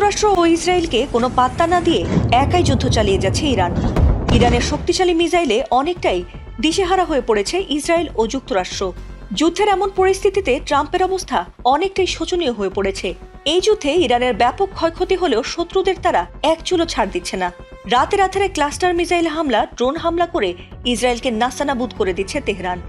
যুক্তরাষ্ট্র ও ইসরায়েলকে কোনো পাত্তা না দিয়ে একাই যুদ্ধ চালিয়ে যাচ্ছে ইরান। ইরানের শক্তিশালী মিসাইলে অনেকটাই দিশেহারা হয়ে পড়েছে ইসরায়েল ও যুক্তরাষ্ট্র। যুদ্ধের এমন পরিস্থিতিতে ট্রাম্পের অবস্থা অনেকটাই শোচনীয় হয়ে পড়েছে। এই যুদ্ধে ইরানের ব্যাপক ক্ষয়ক্ষতি হলেও শত্রুদের তারা এক চুলো ছাড় দিচ্ছে না। রাতে ক্লাস্টার মিসাইল হামলা, ড্রোন হামলা করে ইসরায়েলকে নাস্তানাবুদ করে দিচ্ছে তেহরান।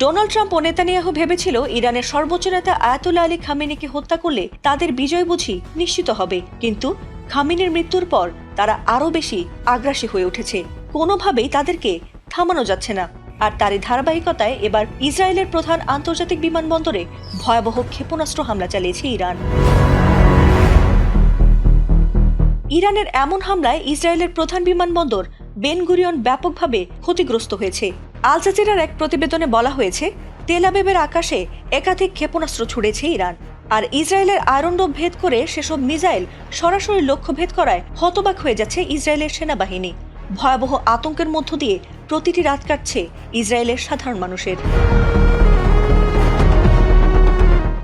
ডোনাল্ড ট্রাম্প ও নেতানিয়াহু ভেবেছিল ইরানের সর্বোচ্চ নেতা আয়াতুল্লাহ আলী খামেনিকে হত্যা করলে তাদের বিজয় বুঝি নিশ্চিত হবে, কিন্তু খামেনির মৃত্যুর পর তারা আরও বেশি আগ্রাসী হয়ে উঠেছে। কোনোভাবেই তাদেরকে থামানো যাচ্ছে না। আর তারই ধারাবাহিকতায় এবার ইসরায়েলের প্রধান আন্তর্জাতিক বিমানবন্দরে ভয়াবহ ক্ষেপণাস্ত্র হামলা চালিয়েছে ইরান। ইরানের এমন হামলায় ইসরায়েলের প্রধান বিমানবন্দর বেন গুরিয়ন ব্যাপকভাবে ক্ষতিগ্রস্ত হয়েছে। আল জাজিরার এক প্রতিবেদনে বলা হয়েছে, তেল আবিবের আকাশে একাধিক ক্ষেপণাস্ত্র ছুড়েছে ইরান। আর ইসরায়েলের আয়রন ডোম ভেদ করে সেসব মিসাইল সরাসরি লক্ষ্য ভেদ করায় হতবাক হয়ে যাচ্ছে ইসরায়েলের সেনাবাহিনী। ভয়াবহ আতঙ্কের মধ্য দিয়ে প্রতিটি রাত কাটছে ইসরায়েলের সাধারণ মানুষের।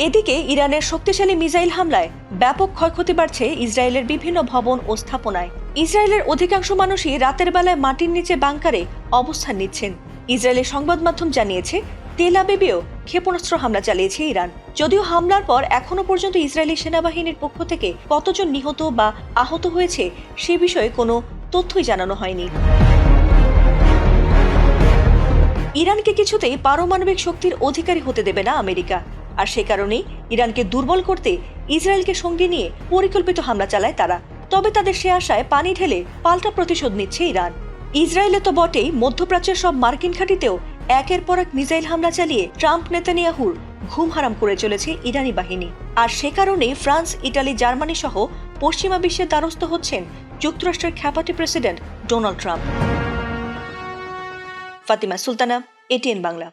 এদিকে ইরানের শক্তিশালী মিসাইল হামলায় ব্যাপক ক্ষয়ক্ষতি বাড়ছে ইসরায়েলের বিভিন্ন ভবন ও স্থাপনায়। ইসরায়েলের অধিকাংশ মানুষই রাতের বেলায় মাটির নিচে বাংকারে অবস্থান নিচ্ছেন। ইসরায়েলের সংবাদ মাধ্যম জানিয়েছে, তেল আবিবেও ক্ষেপণাস্ত্র হামলা চালিয়েছে ইরান। যদিও হামলার পর এখনো পর্যন্ত ইসরায়েলি সেনাবাহিনীর পক্ষ থেকে কতজন নিহত বা আহত হয়েছে সে বিষয়ে কোনো তথ্যই জানানো হয়নি। ইরানকে কিছুতেই পারমাণবিক শক্তির অধিকারী হতে দেবে না আমেরিকা। আর সে কারণেই ইরানকে দুর্বল করতে ইসরায়েলকে সঙ্গে নিয়ে পরিকল্পিত হামলা চালায় তারা। তবে তাদের সে আশায় পানি ঢেলে পাল্টা প্রতিশোধ নিচ্ছে ইরান। ইসরায়েলে তো বটেই, মধ্যপ্রাচ্যের সব মার্কিন ঘাঁটিতেও একের পর এক মিসাইল হামলা চালিয়ে ট্রাম্প নেতানিয়াহুর ঘুম হারাম করে চলেছে ইরানি বাহিনী। আর সে কারণেই ফ্রান্স, ইটালি, জার্মানি সহ পশ্চিমা বিশ্বের দ্বারস্থ হচ্ছেন যুক্তরাষ্ট্রের খ্যাপাটি president Donald Trump. Fatima Sultana, ATN Bangla.